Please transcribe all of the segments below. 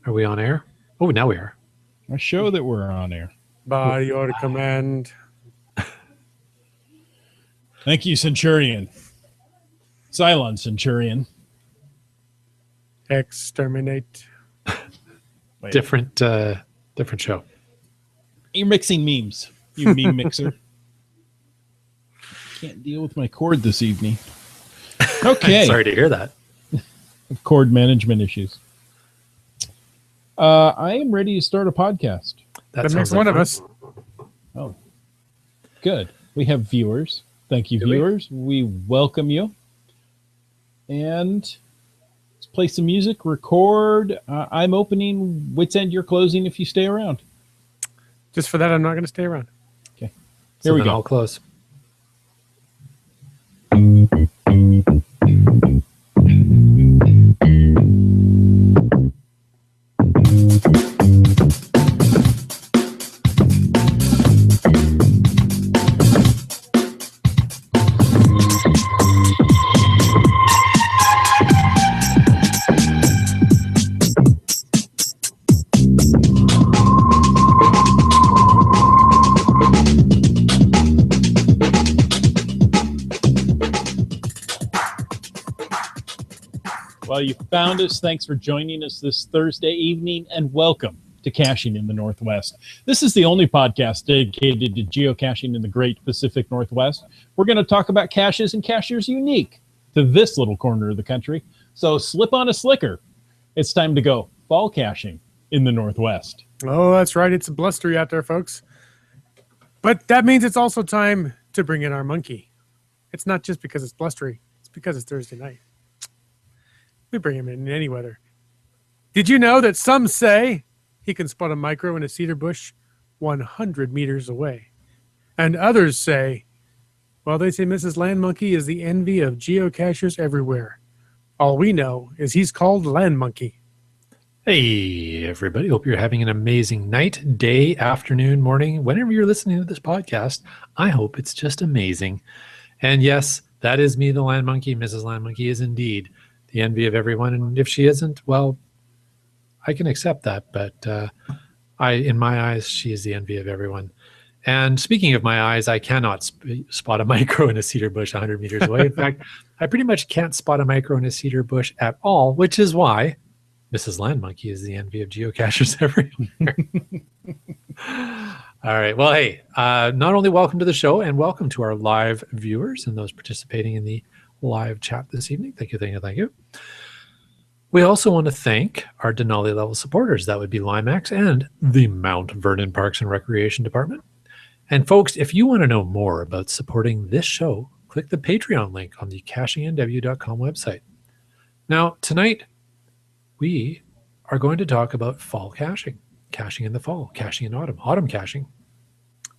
Are we on air? Oh, now we are. I show that we're on air. By your command. Thank you, Centurion. Cylon Centurion. Exterminate. Wait, Different show. you're mixing memes, you meme mixer. Can't deal with my cord this evening. Okay. Sorry to hear that. Cord management issues. I am ready to start a podcast. That makes one of fun. us. Oh, good. We have viewers. Thank you, viewers. We welcome you. And let's play some music, record. I'm opening Wits End, you're closing if you stay around. Just for that, I'm not going to stay around. Okay. So Here we then go. I'll close. Well, you found us. Thanks for joining us this Thursday evening, and welcome to Caching in the Northwest. This is the only podcast dedicated to geocaching in the Great Pacific Northwest. We're going to talk about caches and cachers unique to this little corner of the country. So slip on a slicker. It's time to go fall caching in the Northwest. Oh, that's right. It's blustery out there, folks. But that means it's also time to bring in our monkey. It's not just because it's blustery. It's because it's Thursday night. We bring him in any weather. Did you know that some say he can spot a micro in a cedar bush 100 meters away? And others say, well, they say Mrs. Land Monkey is the envy of geocachers everywhere. All we know is he's called Land Monkey. Hey, everybody. Hope you're having an amazing night, day, afternoon, morning, whenever you're listening to this podcast. I hope it's just amazing. And yes, that is me, the Land Monkey. Mrs. Land Monkey is indeed the envy of everyone. And if she isn't, well, I can accept that. But in my eyes, she is the envy of everyone. And speaking of my eyes, I cannot spot a micro in a cedar bush 100 meters away. In fact, I pretty much can't spot a micro in a cedar bush at all, which is why Mrs. Land Monkey is the envy of geocachers everywhere. All right. Well, hey, not only welcome to the show and welcome to our live viewers and those participating in the live chat this evening. Thank you, thank you, thank you. We also want to thank our Denali level supporters. That would be Limax and the Mount Vernon Parks and Recreation Department. And folks, if you want to know more about supporting this show, click the Patreon link on the cachingnw.com website. Now, tonight, we are going to talk about fall caching, caching in the fall, caching in autumn, autumn caching.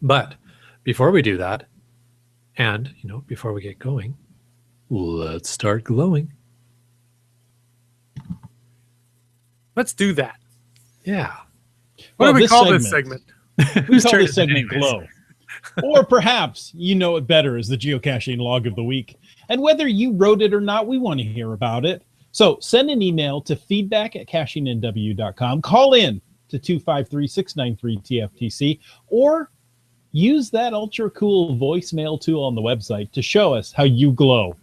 But before we do that, and, before we get going, let's start glowing. Let's do that. Yeah. What do we call this segment? We call this segment Glow. Or perhaps you know it better as the geocaching log of the week. And whether you wrote it or not, we want to hear about it. So send an email to feedback@cachingnw.com. Call in to 253-693-TFTC, or use that ultra cool voicemail tool on the website to show us how you glow.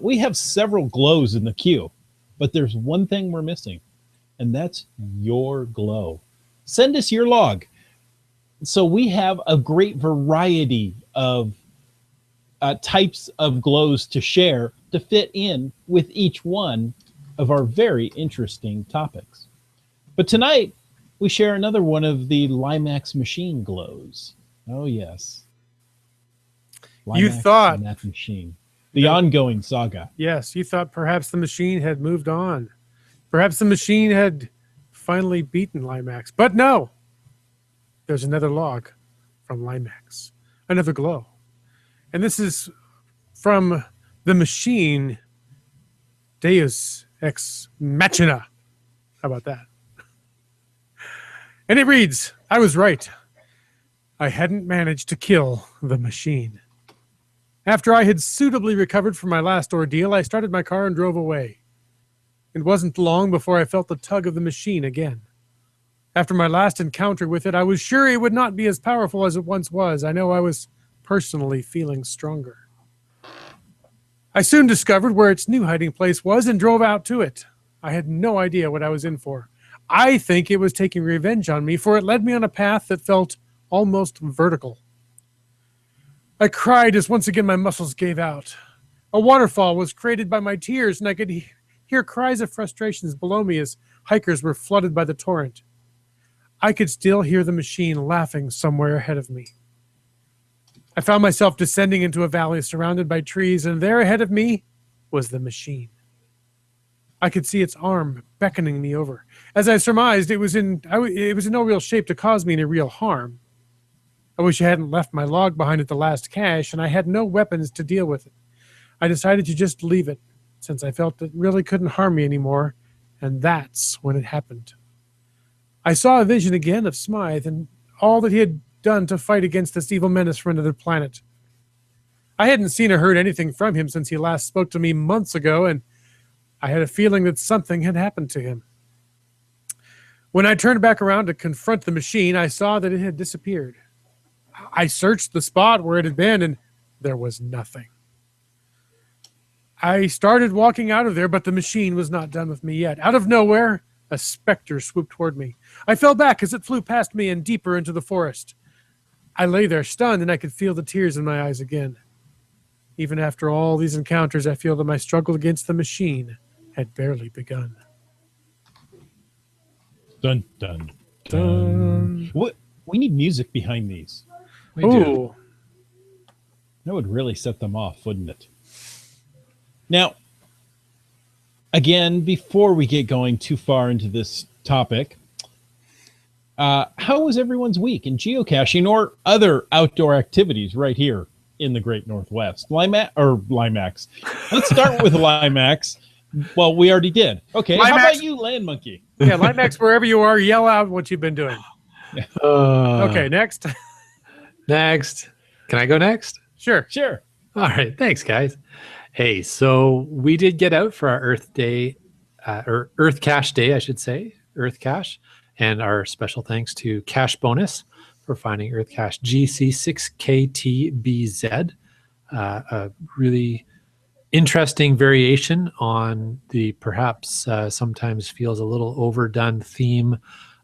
We have several glows in the queue, but there's one thing we're missing, and that's your glow. Send us your log. So we have a great variety of types of glows to share to fit in with each one of our very interesting topics. But tonight, we share another one of the Limax machine glows. Oh, yes. Limax You thought and that machine. The ongoing saga. Yes, you thought perhaps the machine had moved on. Perhaps the machine had finally beaten Limax. But no, there's another log from Limax, another glow. And this is from the machine Deus Ex Machina. How about that? And it reads, I was right. I hadn't managed to kill the machine. After I had suitably recovered from my last ordeal, I started my car and drove away. It wasn't long before I felt the tug of the machine again. After my last encounter with it, I was sure it would not be as powerful as it once was. I know I was personally feeling stronger. I soon discovered where its new hiding place was and drove out to it. I had no idea what I was in for. I think it was taking revenge on me, for it led me on a path that felt almost vertical. I cried as once again my muscles gave out. A waterfall was created by my tears, and I could hear cries of frustrations below me as hikers were flooded by the torrent. I could still hear the machine laughing somewhere ahead of me. I found myself descending into a valley surrounded by trees, and there ahead of me was the machine. I could see its arm beckoning me over. As I surmised, it was in no real shape to cause me any real harm. I wish I hadn't left my log behind at the last cache, and I had no weapons to deal with it. I decided to just leave it, since I felt it really couldn't harm me anymore, and that's when it happened. I saw a vision again of Smythe and all that he had done to fight against this evil menace from another planet. I hadn't seen or heard anything from him since he last spoke to me months ago, and I had a feeling that something had happened to him. When I turned back around to confront the machine, I saw that it had disappeared. I searched the spot where it had been, and there was nothing. I started walking out of there, but the machine was not done with me yet. Out of nowhere, a specter swooped toward me. I fell back as it flew past me and deeper into the forest. I lay there stunned, and I could feel the tears in my eyes again. Even after all these encounters, I feel that my struggle against the machine had barely begun. Dun, dun, dun. What? We need music behind these. We do. That would really set them off, wouldn't it? Now, again, before we get going too far into this topic, how was everyone's week in geocaching or other outdoor activities right here in the Great Northwest? Limax. Let's start with Limax. Well, we already did. Okay, Limax. How about you, Land Monkey? Yeah, Limax, wherever you are, yell out what you've been doing. Okay, next. Next. Can I go next? Sure. All right. Thanks, guys. Hey, so we did get out for our Earth Day, or Earth Cache Day, I should say, Earth Cache. And our special thanks to Cache Bonus for finding Earth Cache GC6KTBZ, a really interesting variation on the perhaps sometimes feels a little overdone theme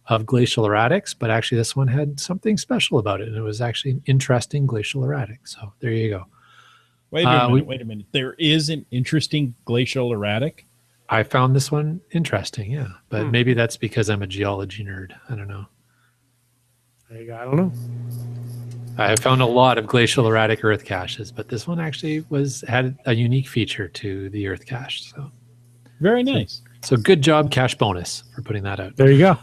of glacial erratics, but actually this one had something special about it, and it was actually an interesting glacial erratic. So there you go. Wait a minute. There is an interesting glacial erratic? I found this one interesting, yeah. But maybe that's because I'm a geology nerd. I don't know. There you go. I don't know. I have found a lot of glacial erratic earth caches, but this one actually had a unique feature to the earth cache. So very nice. So good job, Cache Bonus, for putting that out. There you go.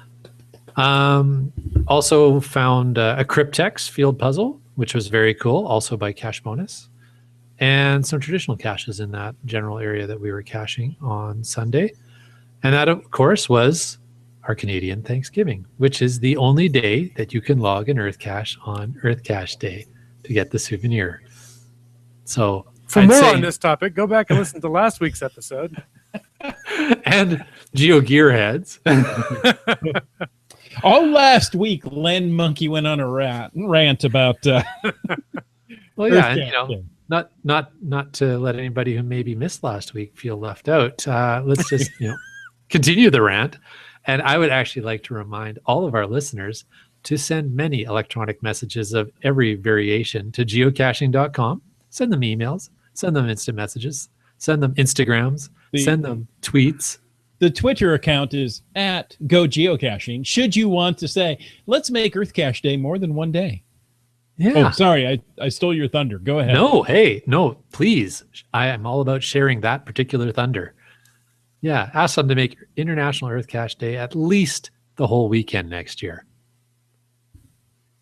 Also found a Cryptex field puzzle, which was very cool, also by Cache Bonus, and some traditional caches in that general area that we were caching on Sunday. And that, of course, was our Canadian Thanksgiving, which is the only day that you can log an Earth Cache on Earth Cache Day to get the souvenir. So for more on this topic, go back and listen to last week's episode. And Geo Gearheads. All last week, Land Monkey went on a rant about. Well, yeah, and, not to let anybody who maybe missed last week feel left out. Let's just continue the rant. And I would actually like to remind all of our listeners to send many electronic messages of every variation to geocaching.com. Send them emails, send them instant messages, send them Instagrams, send them tweets. The Twitter account is @GoGeocaching. Should you want to say, let's make Earth Cache Day more than one day. Yeah. Oh, sorry, I stole your thunder. Go ahead. No, please. I am all about sharing that particular thunder. Yeah, ask them to make International Earth Cache Day at least the whole weekend next year.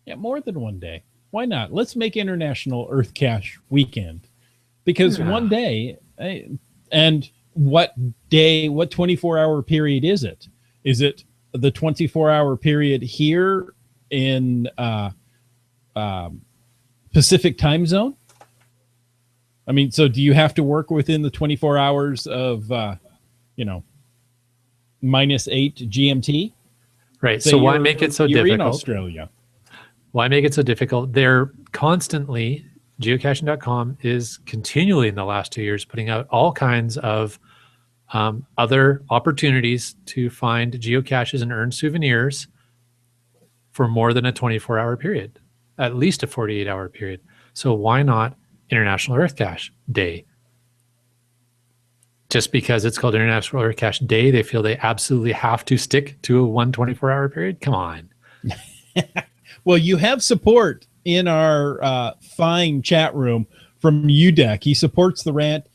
Yeah, more than one day. Why not? Let's make International Earth Cache Weekend. Because one day, and what day, what 24-hour period is it? Is it the 24-hour period here in Pacific time zone? I mean, so do you have to work within the 24 hours of, -8 GMT? Right. Say So why you're- make it so you're in difficult? Australia. Why make it so difficult? They're constantly, geocaching.com is continually in the last 2 years putting out all kinds of other opportunities to find geocaches and earn souvenirs for more than a 24-hour period, at least a 48-hour period. So why not International Earth Cache Day? Just because it's called International Earth Cache Day, they feel they absolutely have to stick to a 124-hour period? Come on. Well, you have support in our fine chat room from UDEC. He supports the rant,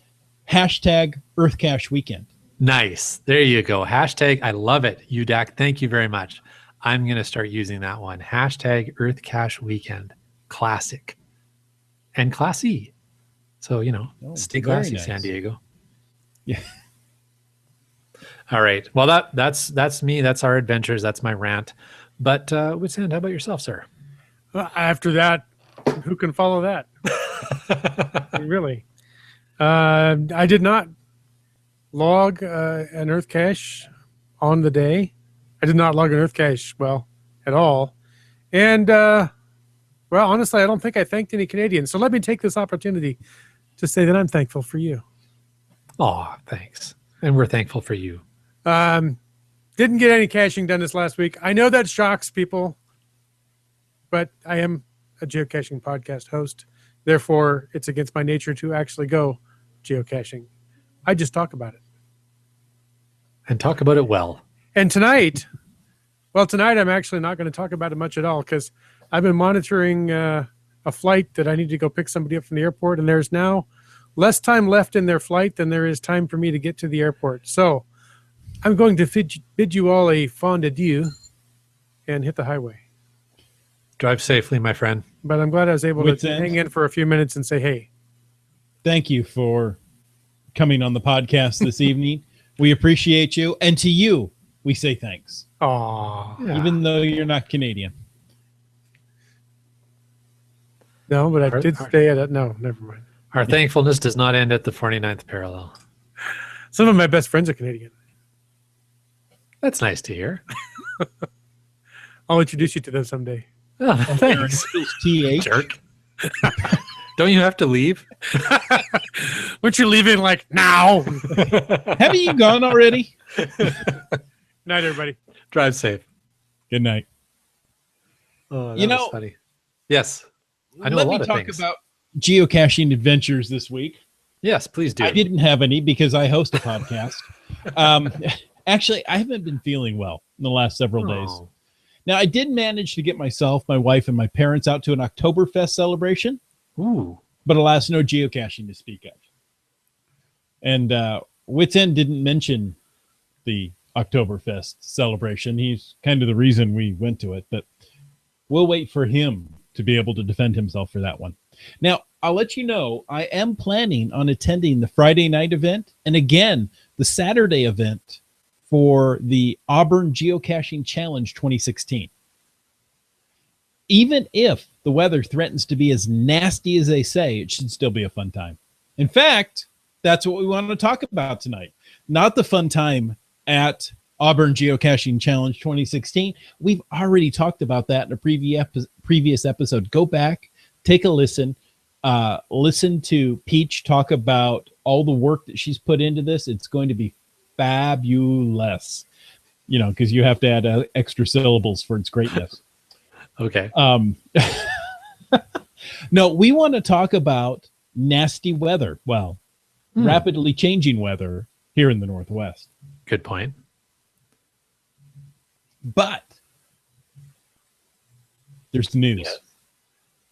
hashtag Earth Cache Weekend. Nice. There you go. Hashtag, I love it. UDAC, thank you very much. I'm going to start using that one. Hashtag Earth Cache Weekend. Classic. And classy. So, stay very classy, nice. San Diego. Yeah. All right. Well, that's me. That's our adventures. That's my rant. But Witsand, how about yourself, sir? After that, who can follow that? Really? I did not log an Earth cache on the day. I did not log an Earth cache, at all. And, honestly, I don't think I thanked any Canadians. So let me take this opportunity to say that I'm thankful for you. Oh, thanks. And we're thankful for you. Didn't get any caching done this last week. I know that shocks people, but I am a geocaching podcast host. Therefore, it's against my nature to actually go geocaching. I just talk about it. And talk about it well. And tonight I'm actually not going to talk about it much at all because I've been monitoring a flight that I need to go pick somebody up from the airport, and there's now less time left in their flight than there is time for me to get to the airport. So I'm going to bid you all a fond adieu and hit the highway. Drive safely, my friend. But I'm glad I was able to hang in for a few minutes and say, hey. Thank you for coming on the podcast this evening. We appreciate you. And to you, we say thanks. Aw. Yeah. Even though you're not Canadian. No, but I did stay at it. No, never mind. Our thankfulness does not end at the 49th parallel. Some of my best friends are Canadian. That's nice to hear. I'll introduce you to them someday. Oh, thanks. TH. Jerk. Don't you have to leave? Weren't you leaving now? Haven't you gone already? Night, everybody. Drive safe. Good night. Oh, that You was know- funny. Yes. I know Let a lot me of talk things. about geocaching adventures this week. Yes, please do. I didn't have any because I host a podcast. Actually, I haven't been feeling well in the last several days. Oh. Now, I did manage to get myself, my wife, and my parents out to an Oktoberfest celebration, Ooh. but alas, no geocaching to speak of. And Wits End didn't mention the Oktoberfest celebration. He's kind of the reason we went to it, but we'll wait for him to be able to defend himself for that one. Now, I'll let you know, I am planning on attending the Friday night event and again, the Saturday event for the Auburn Geocaching Challenge 2016. Even if the weather threatens to be as nasty as they say, it should still be a fun time. In fact, that's what we want to talk about tonight. Not the fun time at Auburn Geocaching Challenge 2016. We've already talked about that in a previous episode. Go back, take a listen. Listen to Peach talk about all the work that she's put into this. It's going to be fabulous, because you have to add extra syllables for its greatness. Okay. No, we want to talk about nasty weather. Well, rapidly changing weather here in the Northwest. Good point. But there's news. Yes.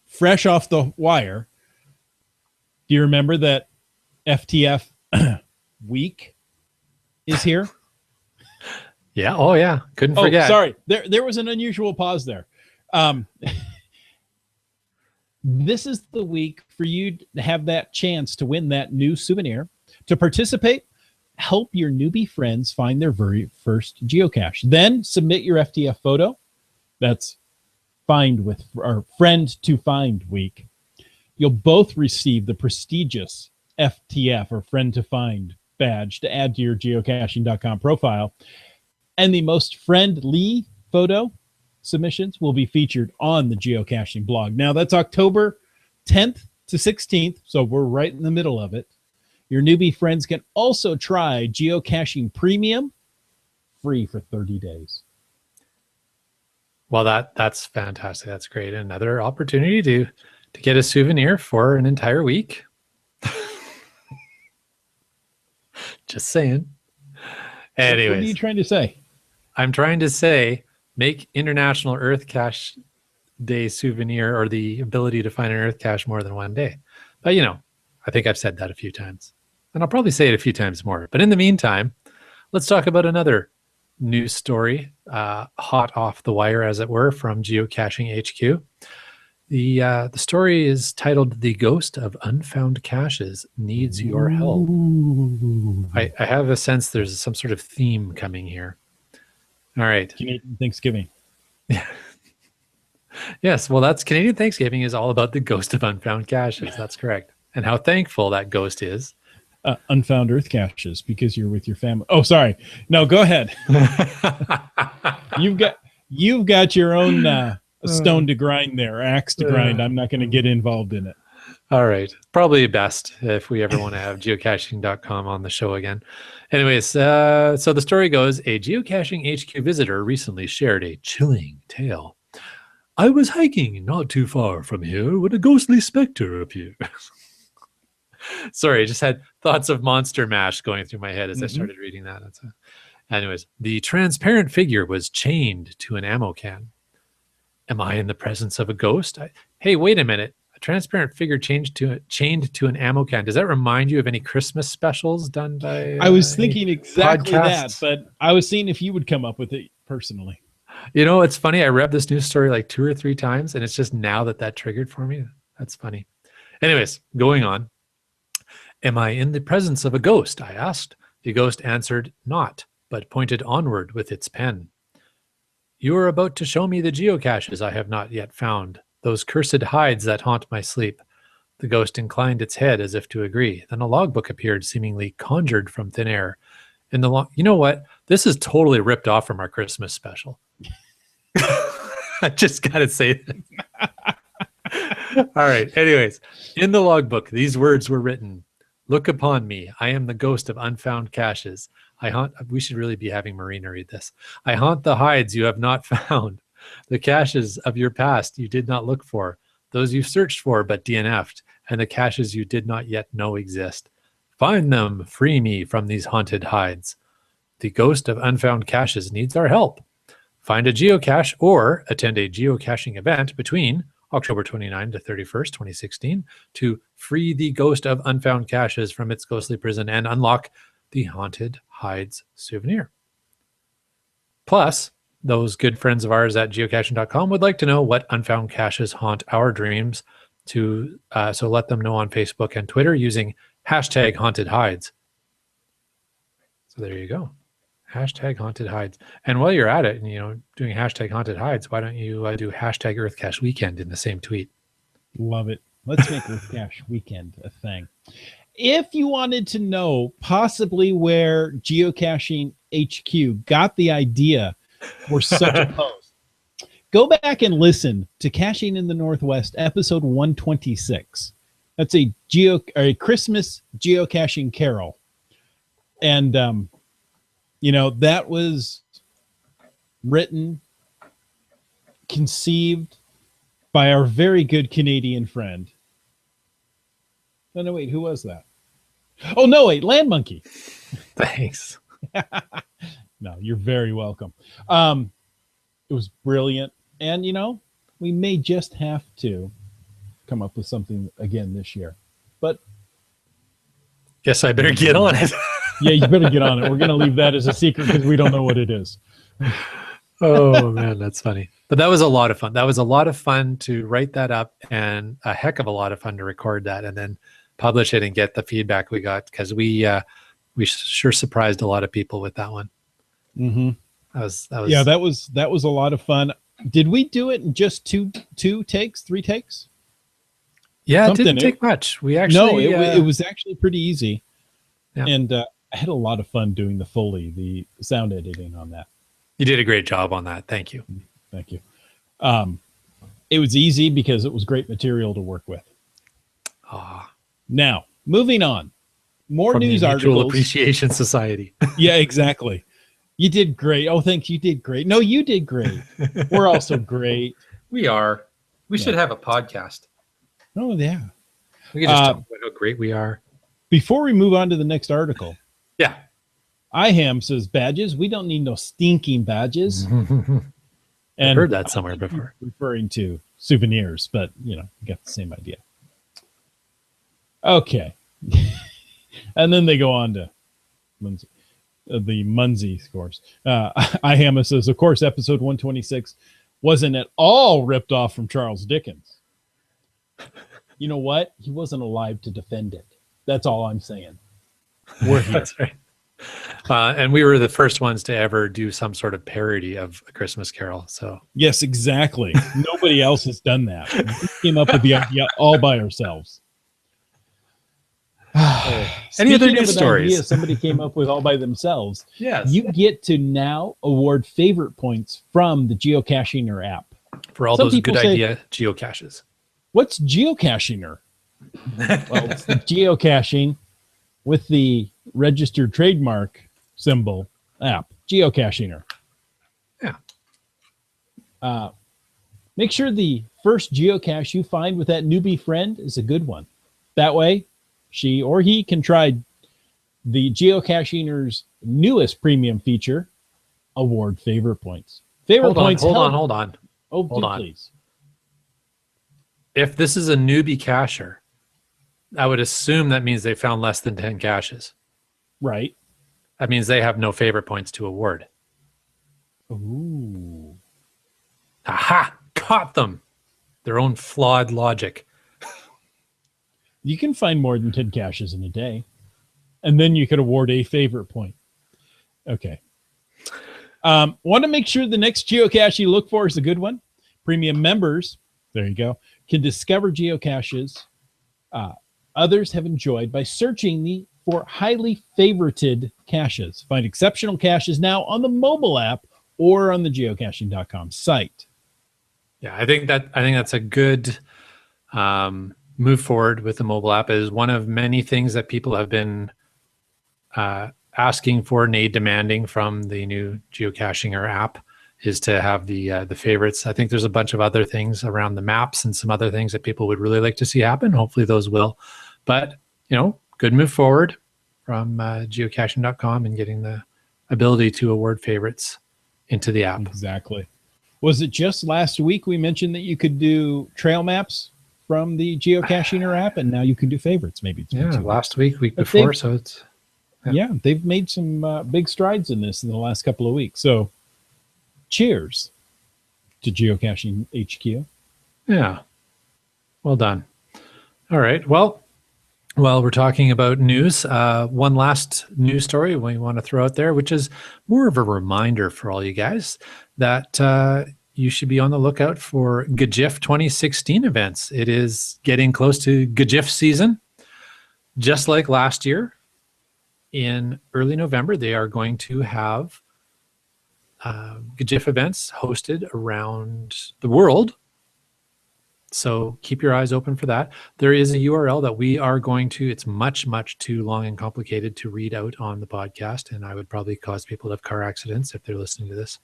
Fresh off the wire. Do you remember that FTF week is here? Yeah. Oh, yeah. Couldn't forget. Oh, sorry. There was an unusual pause there. This is the week for you to have that chance to win that new souvenir. To participate, help your newbie friends find their very first geocache. Then submit your FTF photo. That's Find with our Friend to Find week. You'll both receive the prestigious FTF or Friend to Find badge to add to your geocaching.com profile. And the most friendly photo submissions will be featured on the geocaching blog. Now, that's October 10th to 16th, so we're right in the middle of it. Your newbie friends can also try Geocaching Premium free for 30 days. Well, that's fantastic. That's great. Another opportunity to get a souvenir for an entire week. Just saying. Anyways, What are you trying to say? I'm trying to say make International Earth Cache Day souvenir, or the ability to find an Earth cache, more than one day. But I think I've said that a few times, and I'll probably say it a few times more. But in the meantime, let's talk about another news story, hot off the wire, as it were, from Geocaching HQ. The story is titled "The Ghost of Unfound Caches Needs Your Help." I have a sense there's some sort of theme coming here. All right. Canadian Thanksgiving. Yes, well, that's Canadian Thanksgiving is all about the ghost of unfound caches. That's correct. And how thankful that ghost is. Unfound Earth caches because you're with your family. Oh, sorry. No, go ahead. You've got your own stone to grind there, axe to grind. I'm not going to get involved in it. All right. Probably best if we ever want to have geocaching.com on the show again. Anyways, so the story goes, a Geocaching HQ visitor recently shared a chilling tale. I was hiking not too far from here when a ghostly specter appeared. Sorry, I just had thoughts of Monster Mash going through my head as I started reading that. Anyways, the transparent figure was chained to an ammo can. Am I in the presence of a ghost? Hey, wait a minute. A transparent figure chained to an ammo can. Does that remind you of any Christmas specials done by? I was thinking exactly podcasts? that, but I was seeing if you would come up with it personally. It's funny. I read this news story like 2 or 3 times, and it's just now that triggered for me. That's funny. Anyways, going on. Am I in the presence of a ghost? I asked. The ghost answered not, but pointed onward with its pen. You are about to show me the geocaches I have not yet found, those cursed hides that haunt my sleep. The ghost inclined its head as if to agree. Then a logbook appeared, seemingly conjured from thin air. In the you know what? This is totally ripped off from our Christmas special. I just got to say that. All right. Anyways, in the logbook, these words were written. Look upon me. I am the ghost of unfound caches. We should really be having Marina read this. I haunt the hides you have not found, the caches of your past you did not look for, those you searched for but DNF'd, and the caches you did not yet know exist. Find them, free me from these haunted hides. The ghost of unfound caches needs our help. Find a geocache or attend a geocaching event between October 29 to 31st, 2016 to free the ghost of unfound caches from its ghostly prison and unlock the Haunted Hides souvenir. Plus, those good friends of ours at geocaching.com would like to know what unfound caches haunt our dreams, so let them know on Facebook and Twitter using hashtag Haunted Hides. So there you go. Hashtag Haunted Hides. And while you're at it and doing hashtag Haunted Hides, why don't you do hashtag Earth Cache Weekend in the same tweet? Love it. Let's make Earth Cache Weekend a thing. If you wanted to know possibly where Geocaching HQ got the idea for such a post, go back and listen to Caching in the Northwest, episode 126. That's a Christmas geocaching carol. And, that was written, conceived by our very good Canadian friend. Oh, no, wait, who was that? Oh, no, wait, Land Monkey. Thanks. No, you're very welcome. It was brilliant. And, we may just have to come up with something again this year. But guess I better get on it. Yeah, you better get on it. We're going to leave that as a secret because we don't know what it is. Oh, man, that's funny. But that was a lot of fun. That was a lot of fun to write that up and a heck of a lot of fun to record that and then publish it and get the feedback we got because we sure surprised a lot of people with that one. Mm-hmm. That was yeah, that was a lot of fun. Did we do it in just two takes, 3 takes? Yeah, it didn't take much. We actually it was actually pretty easy. Yeah. And I had a lot of fun doing the Foley, the sound editing on that. You did a great job on that. Thank you. Thank you. It was easy because it was great material to work with. Now, moving on. More From news the Mutual articles. Appreciation Society. Yeah, exactly. You did great. Oh, thanks. You did great. No, you did great. We're also great. We are. We should have a podcast. Oh, yeah. We can just talk about how great we are. Before we move on to the next article, Yeah. IHAM says badges. We don't need no stinking badges. I've heard that somewhere before. Referring to souvenirs, but you got the same idea. Okay. And then they go on to the Munsey scores. IHAMA says, of course, episode 126 wasn't at all ripped off from Charles Dickens. You know what? He wasn't alive to defend it. That's all I'm saying. We're here. That's right. And we were the first ones to ever do some sort of parody of A Christmas Carol. So yes, exactly. Nobody else has done that. We came up with the idea all by ourselves. Any other news stories? Idea somebody came up with all by themselves. Yes. You get to now award favorite points from the Geocachinger app. For all Some those people good say, idea geocaches. What's Geocachinger? Well, it's the geocaching with the registered trademark symbol app. Geocachinger. Yeah. Make sure the first geocache you find with that newbie friend is a good one. That way, she or he can try the Geocachinger's newest premium feature, award favorite points. Favorite points. Hold on. Oh, Hold on. please. If this is a newbie cacher, I would assume that means they found less than 10 caches. Right. That means they have no favorite points to award. Ooh. Aha! Caught them. Their own flawed logic. You can find more than 10 caches in a day. And then you could award a favorite point. Okay. Want to make sure the next geocache you look for is a good one? Premium members, there you go, can discover geocaches others have enjoyed by searching for highly favorited caches. Find exceptional caches now on the mobile app or on the geocaching.com site. Yeah, I think that's a good move forward with the mobile app. Is one of many things that people have been asking for, demanding from the new Geocachinger app, is to have the favorites. I think there's a bunch of other things around the maps and some other things that people would really like to see happen. Hopefully those will. But, good move forward from geocaching.com and getting the ability to award favorites into the app. Exactly. Was it just last week we mentioned that you could do trail maps from the Geocachinger app, and now you can do favorites? Maybe it's been 2 weeks. Last week before. So it's they've made some big strides in this in the last couple of weeks. So cheers to Geocaching HQ. Yeah. Well done. All right. Well, while we're talking about news, one last news story we want to throw out there, which is more of a reminder for all you guys that you should be on the lookout for GJIF 2016 events. It is getting close to GJIF season. Just like last year, in early November, they are going to have GJIF events hosted around the world. So keep your eyes open for that. There is a URL that we are going to, it's much, much too long and complicated to read out on the podcast, and I would probably cause people to have car accidents if they're listening to this.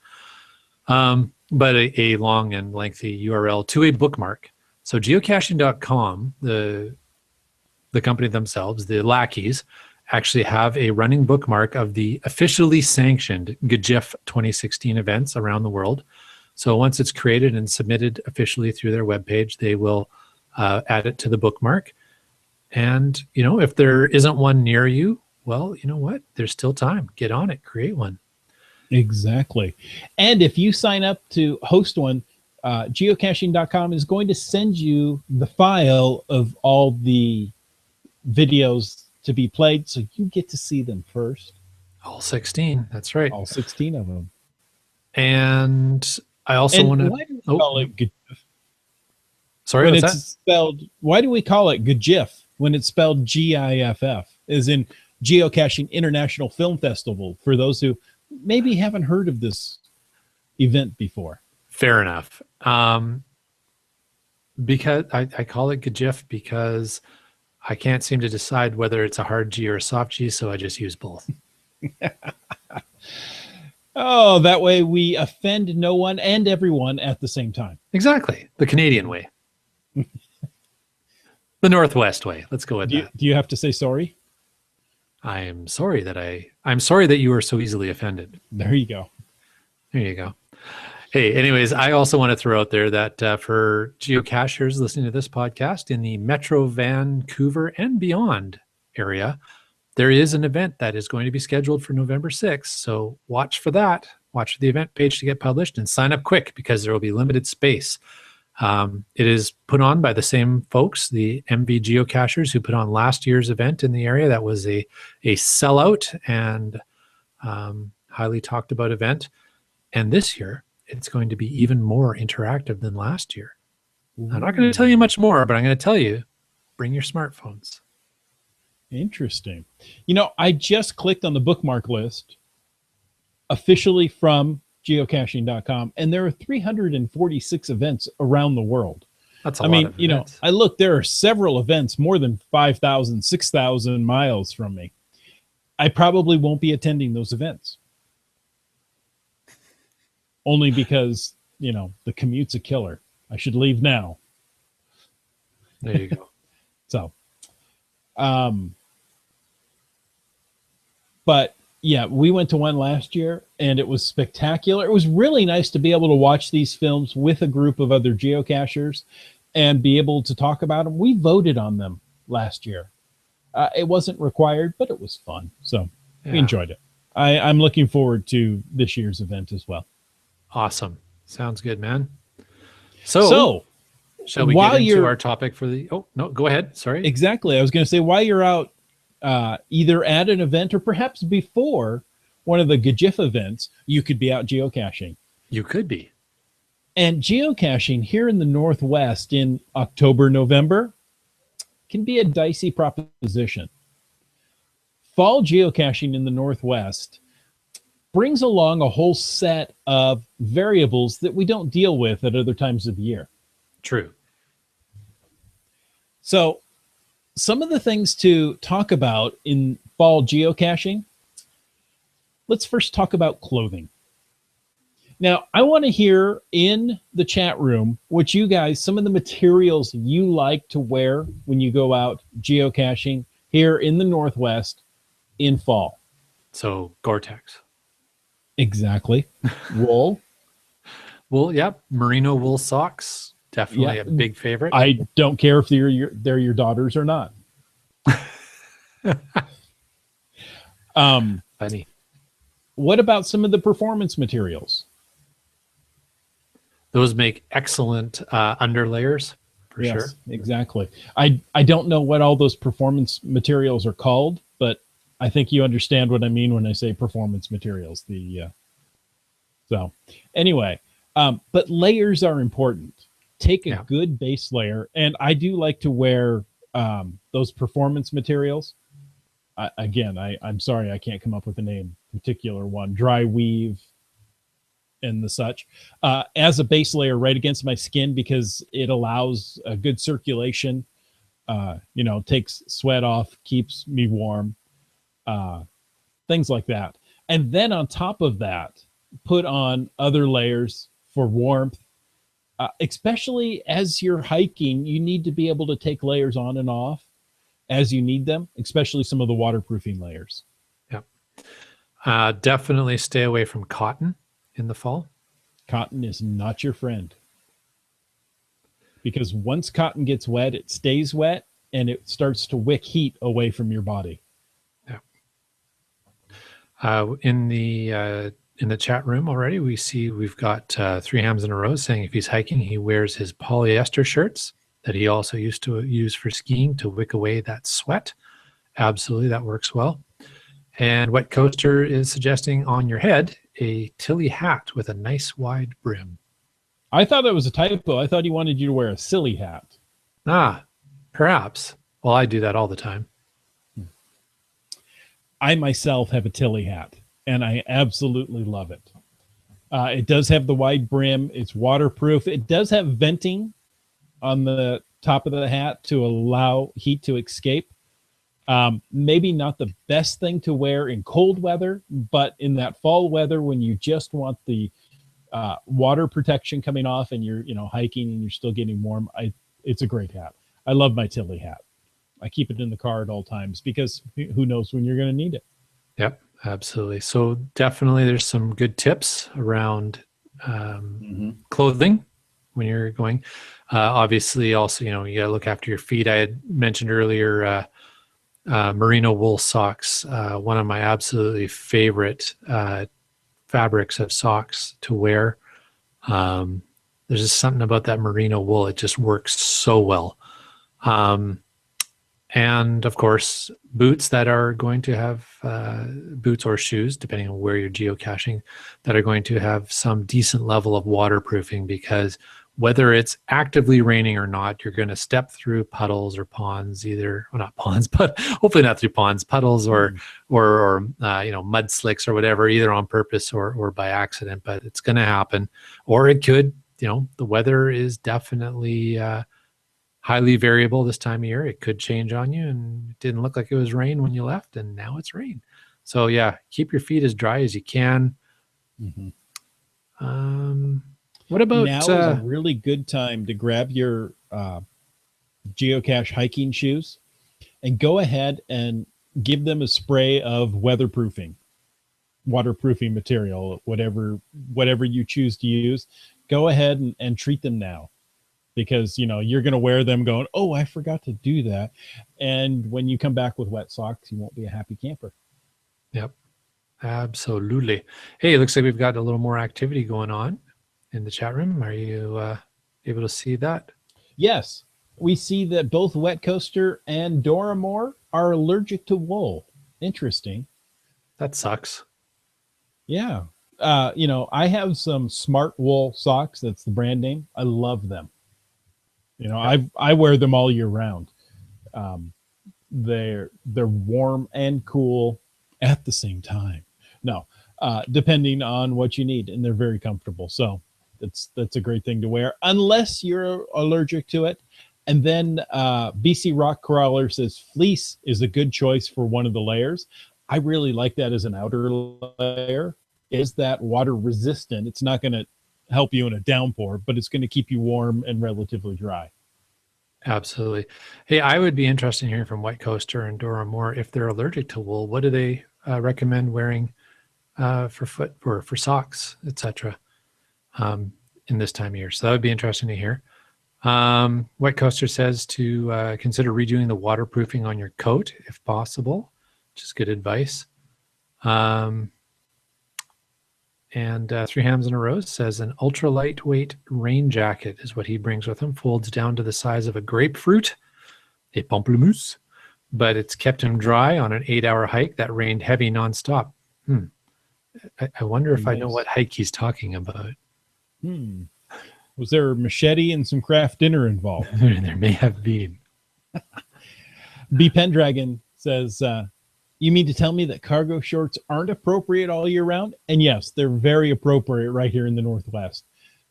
But a long and lengthy URL to a bookmark. So geocaching.com, the company themselves, the lackeys, actually have a running bookmark of the officially sanctioned GJIF 2016 events around the world. So once it's created and submitted officially through their webpage, they will add it to the bookmark. And, if there isn't one near you, well, you know what? There's still time. Get on it. Create one. Exactly. And if you sign up to host one, geocaching.com is going to send you the file of all the videos to be played, so you get to see them first. All 16. That's right. All 16 of them. And I also want to... Why do we call it GJIF? Sorry, when what's it's spelled, why do we call it GJIF when it's spelled GIFF? As in Geocaching International Film Festival, for those who maybe haven't heard of this event before. Fair enough. Because I call it GIF because I can't seem to decide whether it's a hard G or a soft G, so I just use both. Oh, that way we offend no one and everyone at the same time. Exactly. The Canadian way. The Northwest way. Let's go with that. Do you have to say sorry? I'm sorry that you are so easily offended. There you go. There you go. Hey, anyways, I also want to throw out there that for geocachers listening to this podcast in the Metro Vancouver and beyond area, there is an event that is going to be scheduled for November 6th. So watch for that. Watch for the event page to get published and sign up quick because there will be limited space. It is put on by the same folks, the MV Geocachers, who put on last year's event in the area. That was a sellout and highly talked about event. And this year, it's going to be even more interactive than last year. I'm not going to tell you much more, but I'm going to tell you, bring your smartphones. Interesting. I just clicked on the bookmark list officially from geocaching.com, and there are 346 events around the world. That's a lot of events. I look, there are several events more than 5,000, 6,000 miles from me. I probably won't be attending those events. Only because, the commute's a killer. I should leave now. There you go. So, but yeah, we went to one last year and it was spectacular. It was really nice to be able to watch these films with a group of other geocachers and be able to talk about them. We voted on them last year. It wasn't required, but it was fun. So we enjoyed it. I'm looking forward to this year's event as well. Awesome. Sounds good, man. So shall we get into our topic for the... Oh, no, go ahead. Sorry. Exactly. I was going to say, while you're out either at an event or perhaps before one of the GIF events, you could be out geocaching. You could be. And geocaching here in the Northwest in October, November can be a dicey proposition. Fall geocaching in the Northwest brings along a whole set of variables that we don't deal with at other times of the year. True. So some of the things to talk about in fall geocaching, let's first talk about clothing. Now, I want to hear in the chat room what you guys, some of the materials you like to wear when you go out geocaching here in the Northwest in fall. So Gore-Tex. Exactly. Wool. Wool, yep. Merino wool socks. Definitely a big favorite. I don't care if they're your daughters or not. Funny. What about some of the performance materials? Those make excellent underlayers, for sure. Exactly. I don't know what all those performance materials are called, but I think you understand what I mean when I say performance materials. So anyway, but layers are important. Take a good base layer, and I do like to wear those performance materials. I'm sorry, I can't come up with a name, particular one. Dry weave and the such as a base layer right against my skin because it allows a good circulation. Takes sweat off, keeps me warm, things like that. And then on top of that, put on other layers for warmth. Especially as you're hiking, you need to be able to take layers on and off as you need them, especially some of the waterproofing layers. Yeah. Definitely stay away from cotton in the fall. Cotton is not your friend. Because once cotton gets wet, it stays wet and it starts to wick heat away from your body. Yeah. In the chat room already, we've got 3 hams in a row saying if he's hiking, he wears his polyester shirts that he also used to use for skiing to wick away that sweat. Absolutely, that works well. And Wet Coaster is suggesting on your head a Tilly hat with a nice wide brim. I thought that was a typo. I thought he wanted you to wear a silly hat. Perhaps. Well, I do that all the time. I myself have a Tilly hat, and I absolutely love it. It does have the wide brim. It's waterproof. It does have venting on the top of the hat to allow heat to escape. Maybe not the best thing to wear in cold weather, but in that fall weather when you just want the water protection coming off and you're hiking and you're still getting warm, it's a great hat. I love my Tilly hat. I keep it in the car at all times because who knows when you're going to need it. Yep, absolutely. So definitely there's some good tips around clothing when you're going. Obviously also, you got to look after your feet. I had mentioned earlier merino wool socks, one of my absolutely favorite fabrics of socks to wear. There's just something about that merino wool. It just works so well. And of course, boots that are going to have boots or shoes, depending on where you're geocaching, that are going to have some decent level of waterproofing, because whether it's actively raining or not, you're going to step through puddles or ponds, not ponds, but hopefully not through ponds, puddles or mud slicks or whatever, either on purpose or by accident, but it's going to happen. Or it could, the weather is definitely highly variable this time of year. It could change on you, and it didn't look like it was rain when you left, and now it's rain. So yeah, keep your feet as dry as you can. What about now is a really good time to grab your geocache hiking shoes and go ahead and give them a spray of waterproofing material, whatever you choose to use. Go ahead and treat them now, because you're going to wear them going, oh, I forgot to do that. And when you come back with wet socks, you won't be a happy camper. Yep, absolutely. Hey, it looks like we've got a little more activity going on in the chat room. Are you able to see that? Yes, we see that both Wet Coaster and Doramore are allergic to wool. Interesting. That sucks. Yeah. I have some Smart Wool socks. That's the brand name. I love them. I wear them all year round. They're warm and cool at the same time. No, depending on what you need, and they're very comfortable. So that's a great thing to wear, unless you're allergic to it. And then BC Rock Crawler says fleece is a good choice for one of the layers. I really like that as an outer layer. Is that water resistant? It's not going to help you in a downpour, but it's going to keep you warm and relatively dry. Absolutely. Hey, I would be interested in hearing from White Coaster and Doramore if they're allergic to wool. What do they recommend wearing for foot or for socks, etc. In this time of year? So that would be interesting to hear. White Coaster says to consider redoing the waterproofing on your coat if possible, which is good advice. And Three Hams and a Rose says an ultra lightweight rain jacket is what he brings with him. Folds down to the size of a grapefruit, a pamplemousse, but it's kept him dry on an 8-hour hike that rained heavy nonstop. I wonder if I know what hike he's talking about. Was there a machete and some craft dinner involved? There may have been. B Pendragon says, you mean to tell me that cargo shorts aren't appropriate all year round? And yes, they're very appropriate right here in the Northwest.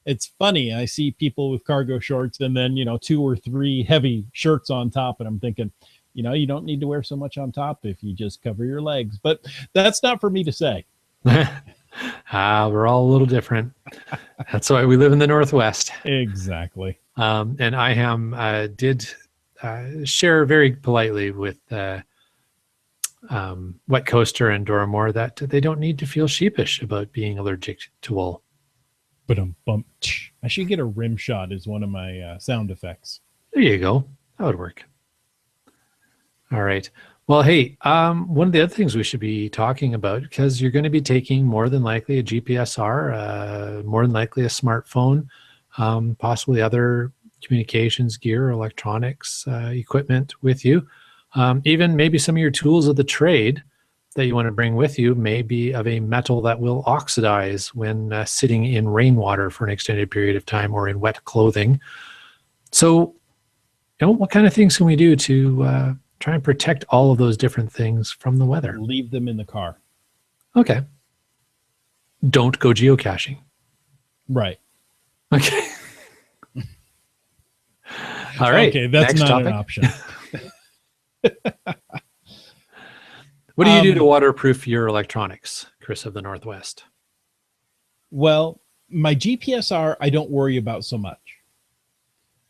It's funny. I see people with cargo shorts and then, 2 or 3 heavy shirts on top. And I'm thinking, you don't need to wear so much on top if you just cover your legs. But that's not for me to say. We're all a little different. That's why we live in the Northwest. Exactly. And I did share very politely with Wet Coaster and Doramore that they don't need to feel sheepish about being allergic to wool. But I should get a rim shot as one of my sound effects. There you go. That would work. All right. Well, hey, one of the other things we should be talking about, because you're going to be taking more than likely a GPSR, more than likely a smartphone, possibly other communications gear, electronics, equipment with you. Even maybe some of your tools of the trade that you want to bring with you may be of a metal that will oxidize when sitting in rainwater for an extended period of time or in wet clothing. So, what kind of things can we do to try and protect all of those different things from the weather? Leave them in the car. Okay. Don't go geocaching. Right. Okay. All right. Okay, that's next not topic. an option. What do you do to waterproof your electronics, Chris of the Northwest? Well, my GPSR, I don't worry about so much.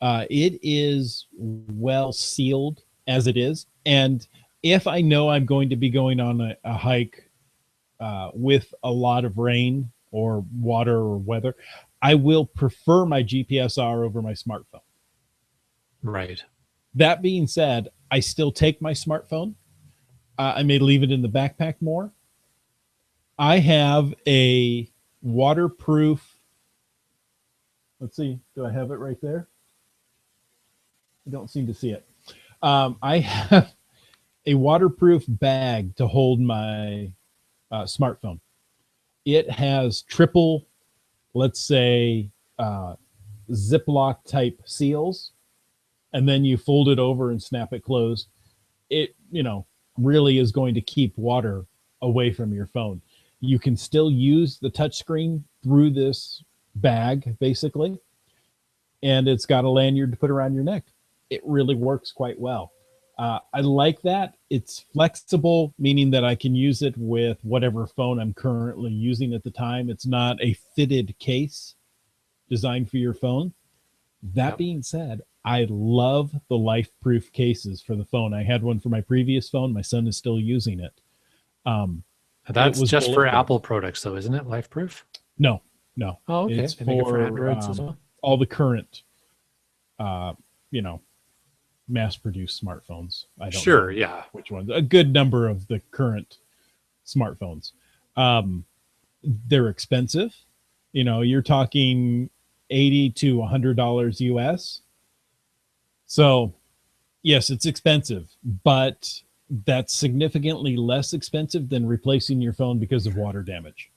It is well sealed as it is. And if I know I'm going to be going on a hike with a lot of rain or water or weather, I will prefer my GPSR over my smartphone. Right. That being said, I still take my smartphone. I may leave it in the backpack more. I have a waterproof. Let's see. Do I have it right there? I don't seem to see it. I have a waterproof bag to hold my smartphone. It has triple, let's say, Ziploc type seals, and then you fold it over and snap it closed. It, really is going to keep water away from your phone. You can still use the touchscreen through this bag, basically, and it's got a lanyard to put around your neck. It really works quite well. I like that. It's flexible, meaning that I can use it with whatever phone I'm currently using at the time. It's not a fitted case designed for your phone. That being said, I love the life-proof cases for the phone. I had one for my previous phone. My son is still using it. That's just for Apple products, though, isn't it? Life-proof? No. Oh, okay. It's They make it for for Androids as well. all the current, mass-produced smartphones. I don't know which ones. A good number of the current smartphones. They're expensive. You're talking $80 to $100 US. So, yes, it's expensive, but that's significantly less expensive than replacing your phone because of water damage.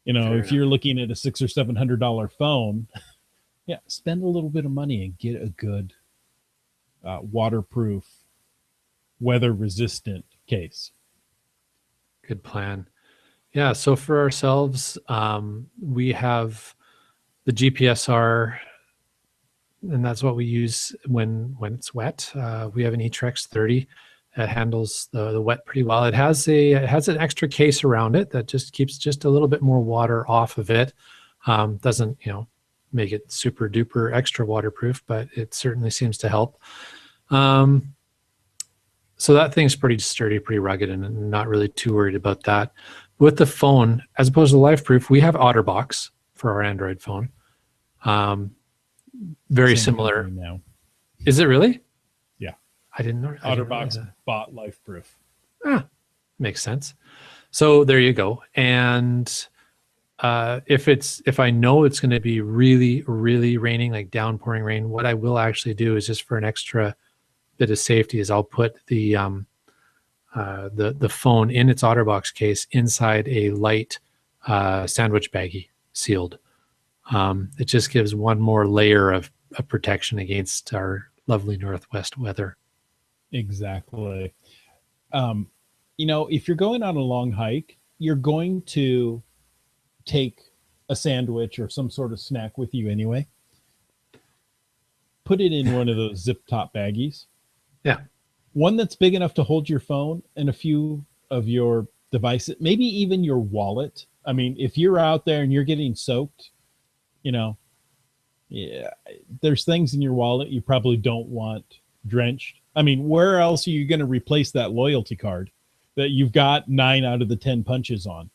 If you're looking at a $600 or $700 phone, spend a little bit of money and get a good waterproof, weather-resistant case. Good plan. Yeah. So for ourselves, we have the GPSR, and that's what we use when it's wet. We have an eTrex 30 that handles the wet pretty well. It has an extra case around it that just keeps just a little bit more water off of it. Doesn't make it super duper extra waterproof, but it certainly seems to help. So that thing's pretty sturdy, pretty rugged, and not really too worried about that. With the phone, as opposed to LifeProof, we have OtterBox for our Android phone. Very similar. Now. Is it really? Yeah. I didn't know. OtterBox bought LifeProof. Makes sense. So there you go. And if I know it's going to be really, really raining, like downpouring rain, what I will actually do is, just for an extra bit of safety, is I'll put the phone in its OtterBox case inside a light sandwich baggie, sealed. It just gives one more layer of protection against our lovely Northwest weather. Exactly. If you're going on a long hike, you're going to take a sandwich or some sort of snack with you anyway. Put it in one of those zip top baggies. Yeah. One that's big enough to hold your phone and a few of your devices, maybe even your wallet. I mean, if you're out there and you're getting soaked, there's things in your wallet you probably don't want drenched. I mean, where else are you going to replace that loyalty card that you've got 9 out of the 10 punches on?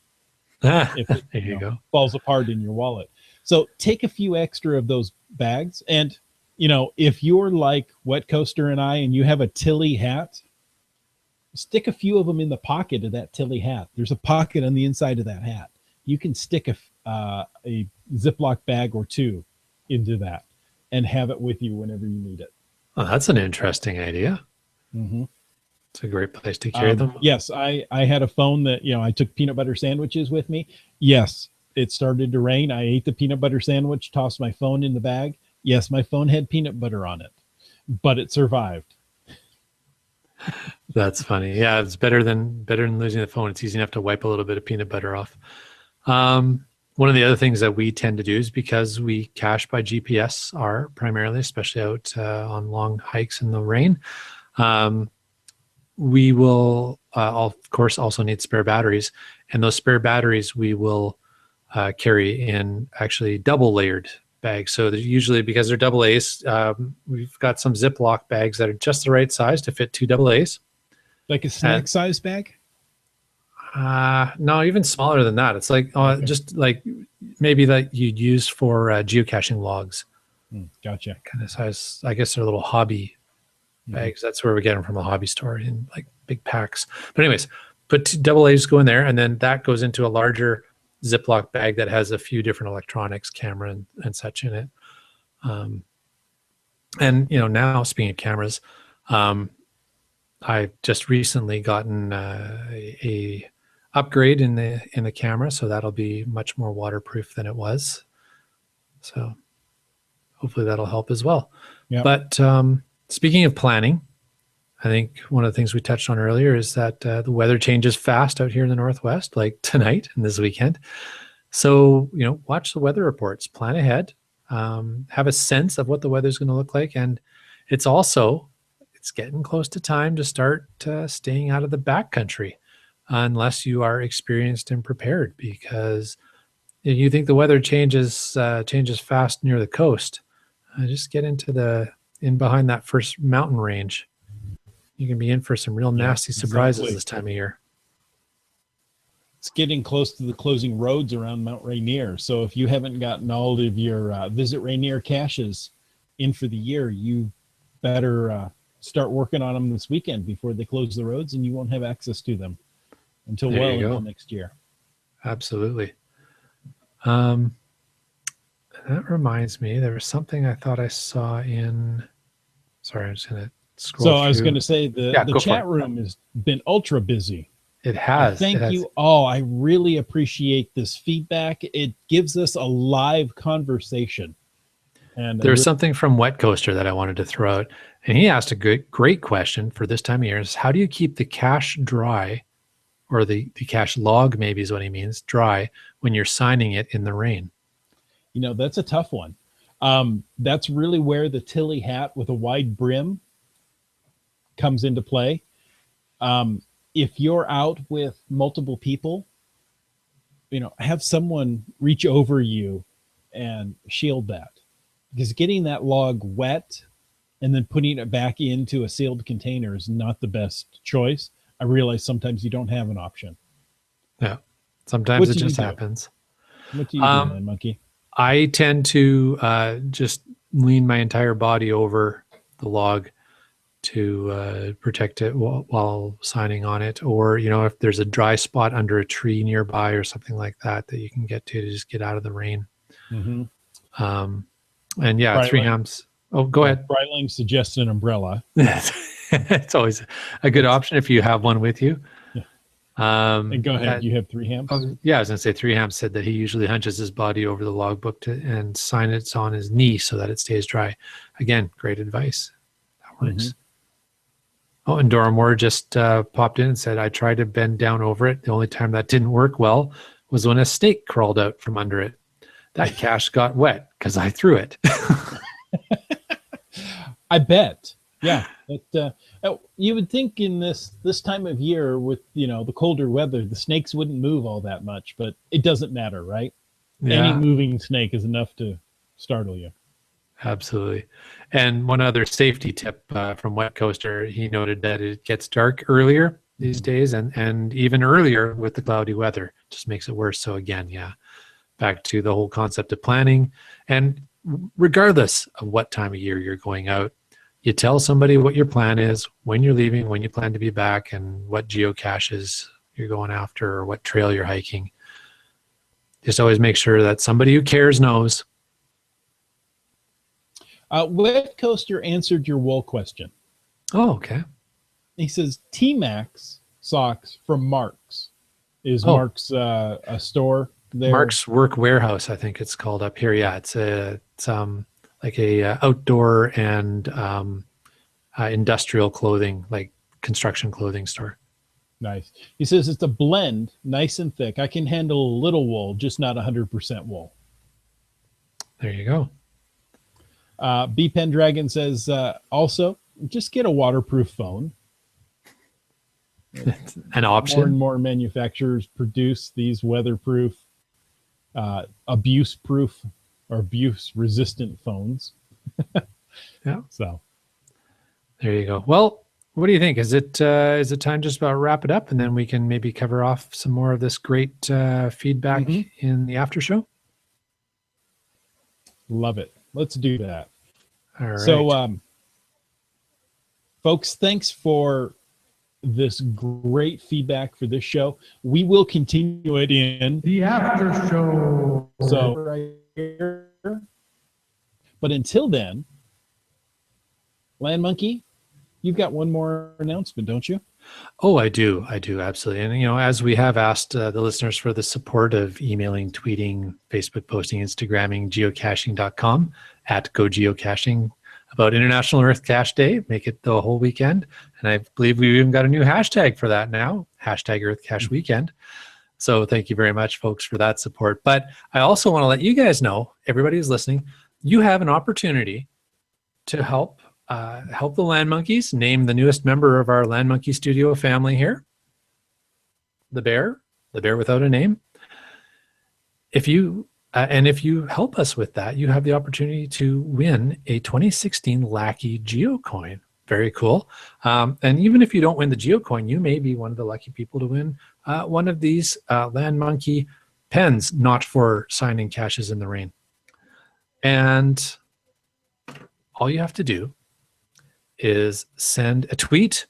If it there you go. falls apart in your wallet. So take a few extra of those bags. And, if you're like Wet Coaster and I, and you have a Tilly hat, stick a few of them in the pocket of that Tilly hat. There's a pocket on the inside of that hat. You can stick a Ziploc bag or 2 into that and have it with you whenever you need it. Oh, that's an interesting idea. Mm-hmm. It's a great place to carry them. Yes, I had a phone that, I took peanut butter sandwiches with me. Yes, it started to rain. I ate the peanut butter sandwich, tossed my phone in the bag. Yes, my phone had peanut butter on it, but it survived. That's funny. Yeah, it's better than losing the phone. It's easy enough to wipe a little bit of peanut butter off. One one of the other things that we tend to do is because we cache by GPS primarily, especially out on long hikes in the rain, we will, of course, also need spare batteries. And those spare batteries we will carry in actually double layered bags. So usually, because they're double A's, we've got some Ziploc bags that are just the right size to fit 2 double A's. Like a snack size bag? No, even smaller than that. It's like Okay. just like maybe that you'd use for geocaching logs. Gotcha. Kind of size. I guess they're little hobby bags. That's where we get them from a hobby store in like big packs. But anyways, put 2 double A's go in there, and then that goes into a larger Ziploc bag that has a few different electronics, camera and such in it. And now speaking of cameras, I've just recently gotten a upgrade in the camera, so that'll be much more waterproof than it was. So hopefully that'll help as well. Yeah. But speaking of planning, I think one of the things we touched on earlier is that the weather changes fast out here in the Northwest, like tonight and this weekend. So, watch the weather reports, plan ahead, have a sense of what the weather's going to look like. And it's getting close to time to start staying out of the backcountry unless you are experienced and prepared, because if you think the weather changes fast near the coast, just get in behind that first mountain range. You can be in for some real nasty surprises this time of year. It's getting close to the closing roads around Mount Rainier. So if you haven't gotten all of your Visit Rainier caches in for the year, you better start working on them this weekend before they close the roads, and you won't have access to them until until next year. Absolutely. That reminds me, there was something I thought I saw in. Sorry, I'm just going to scroll. So I was going to say the chat room has been ultra busy. It has. Thank you all. I really appreciate this feedback. It gives us a live conversation. And there's something from Wet Coaster that I wanted to throw out. And he asked a great question for this time of year is, how do you keep the cache dry, or the cache log maybe is what he means, dry, when you're signing it in the rain? That's a tough one. That's really where the Tilly hat with a wide brim comes into play. If you're out with multiple people, have someone reach over you and shield that, because getting that log wet and then putting it back into a sealed container is not the best choice. I realize sometimes you don't have an option. Yeah. Sometimes it just happens. What do you do, man, Monkey? I tend to just lean my entire body over the log to protect it while signing on it. Or, if there's a dry spot under a tree nearby or something like that you can get to just get out of the rain. Mm-hmm. And yeah, Brightling. 3 hams. Oh, go ahead. Brightling suggests an umbrella. It's always a good option if you have one with you. Yeah. And go ahead. You have 3 hams? Yeah, I was going to say 3 hams said that he usually hunches his body over the logbook and sign it on his knee so that it stays dry. Again, great advice. That works. Mm-hmm. Oh, and Dora Moore just popped in and said, I tried to bend down over it. The only time that didn't work well was when a snake crawled out from under it. That cache got wet because I threw it. I bet. Yeah. But, you would think in this time of year with, the colder weather, the snakes wouldn't move all that much, but it doesn't matter, right? Yeah. Any moving snake is enough to startle you. Absolutely. And one other safety tip from Wet Coaster, he noted that it gets dark earlier these days and even earlier with the cloudy weather. Just makes it worse. So again, back to the whole concept of planning. And regardless of what time of year you're going out, you tell somebody what your plan is, when you're leaving, when you plan to be back, and what geocaches you're going after or what trail you're hiking. Just always make sure that somebody who cares knows. Wet Coaster answered your wool question. Oh, okay. He says T-Max socks from Mark's. Is Mark's a store there? Mark's Work Warehouse, I think it's called up here. Yeah, it's like a outdoor and industrial clothing, like construction clothing store. Nice. He says it's a blend, nice and thick. I can handle a little wool, just not 100% wool. There you go. B Pendragon says also just get a waterproof phone. An option. More and more manufacturers produce these weatherproof, abuse-proof, or abuse-resistant phones. Yeah. So there you go. Well, what do you think? Is it time just about wrap it up, and then we can maybe cover off some more of this great feedback in the after show? Love it. Let's do that. All right. So, folks, thanks for this great feedback for this show. We will continue it in The after show. So, right here. But until then, Land Monkey, you've got one more announcement, don't you? Oh, I do, absolutely. And, as we have asked the listeners for the support of emailing, tweeting, Facebook posting, Instagramming, geocaching.com at Go Geocaching about International Earth Cache Day, make it the whole weekend. And I believe we've even got a new hashtag for that now, hashtag Earth Cache Weekend. So thank you very much, folks, for that support. But I also want to let you guys know, everybody who's listening, you have an opportunity to help the Land Monkeys, name the newest member of our Land Monkey Studio family here, the bear without a name. If you help us with that, you have the opportunity to win a 2016 Lackey Geocoin. Very cool. And even if you don't win the Geocoin, you may be one of the lucky people to win one of these Land Monkey pens, not for signing caches in the rain. And all you have to do is send a tweet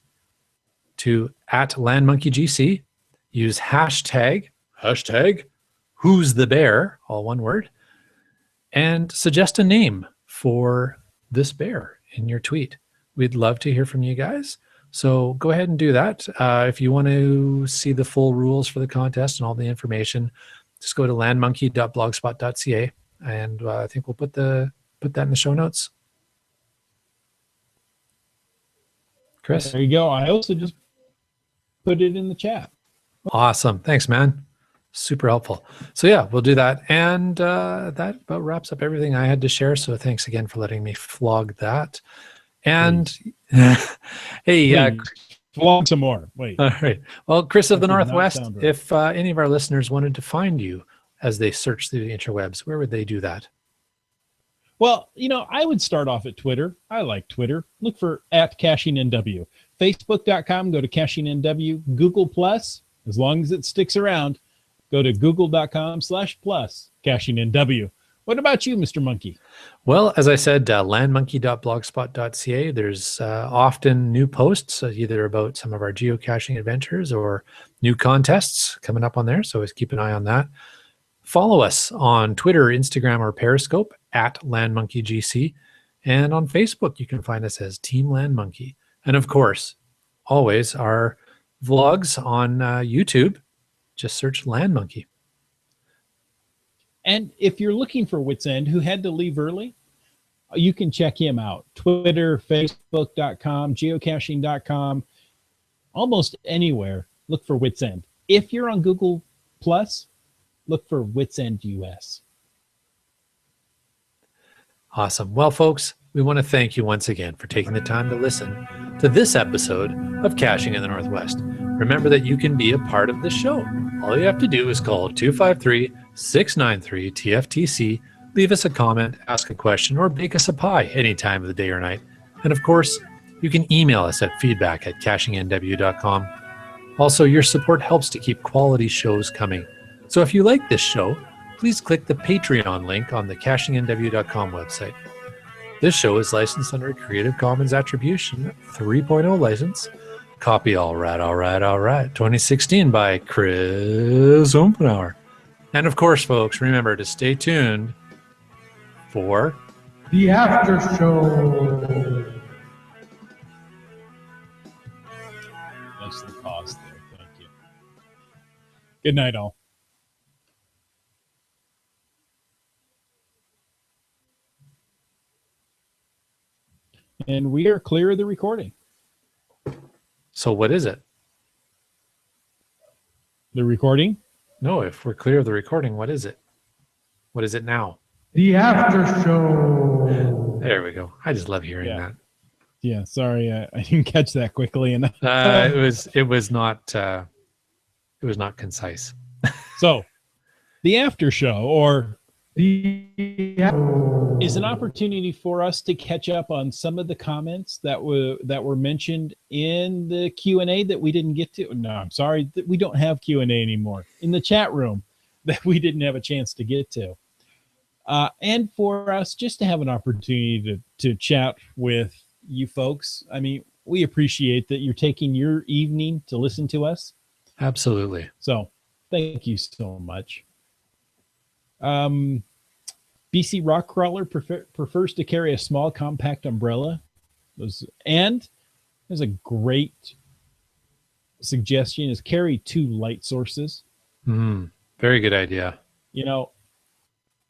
to @LandMonkeyGC, use hashtag Who's the Bear, all one word, and suggest a name for this bear in your tweet. We'd love to hear from you guys. So go ahead and do that. If you want to see the full rules for the contest and all the information, just go to landmonkey.blogspot.ca, and I think we'll put that in the show notes. Chris? There you go. I also just put it in the chat. Awesome. Thanks, man. Super helpful. So yeah, we'll do that. And that about wraps up everything I had to share. So thanks again for letting me flog that. And hey, flog some more. Wait. All right. Well, Chris of the That did not Northwest, sound right. if any of our listeners wanted to find you as they search through the interwebs, where would they do that? Well, I would start off at Twitter. I like Twitter. Look for @CachingNW. Facebook.com, go to CachingNW. Google Plus, as long as it sticks around, go to google.com/plus CachingNW. What about you, Mr. Monkey? Well, as I said, landmonkey.blogspot.ca. There's often new posts, either about some of our geocaching adventures or new contests coming up on there. So always keep an eye on that. Follow us on Twitter, Instagram, or Periscope @LandMonkeyGC. And on Facebook, you can find us as Team Land Monkey. And of course, always our vlogs on YouTube. Just search Land Monkey. And if you're looking for Wits End, who had to leave early, you can check him out. Twitter, Facebook.com, geocaching.com, almost anywhere. Look for Wits End. If you're on Google Plus, look for Wits End US. Awesome. Well, folks, we want to thank you once again for taking the time to listen to this episode of Caching in the Northwest. Remember that you can be a part of this show. All you have to do is call 253-693-TFTC, leave us a comment, ask a question, or bake us a pie any time of the day or night. And of course, you can email us at feedback@cachingnw.com. Also, your support helps to keep quality shows coming. So if you like this show, please click the Patreon link on the cachingnw.com website. This show is licensed under a Creative Commons Attribution 3.0 license. Copy all right, 2016 by Chris Umpenauer. And of course, folks, remember to stay tuned for The after show. Nicely paused there. Thank you. Good night, all. And we are clear of the recording. So what is it? The recording? No, if we're clear of the recording, what is it? What is it now? The after show. There we go. I just love hearing that. Yeah, sorry, I didn't catch that quickly enough. It was not concise. So, the after show, or is an opportunity for us to catch up on some of the comments that were mentioned in the Q&A that we didn't get to. No, I'm sorry that we don't have Q&A anymore in the chat room that we didn't have a chance to get to. And for us just to have an opportunity to chat with you folks. I mean, we appreciate that you're taking your evening to listen to us. Absolutely. So thank you so much. BC Rock Crawler prefers to carry a small compact umbrella. And there's a great suggestion is carry 2 light sources. Very good idea. You know,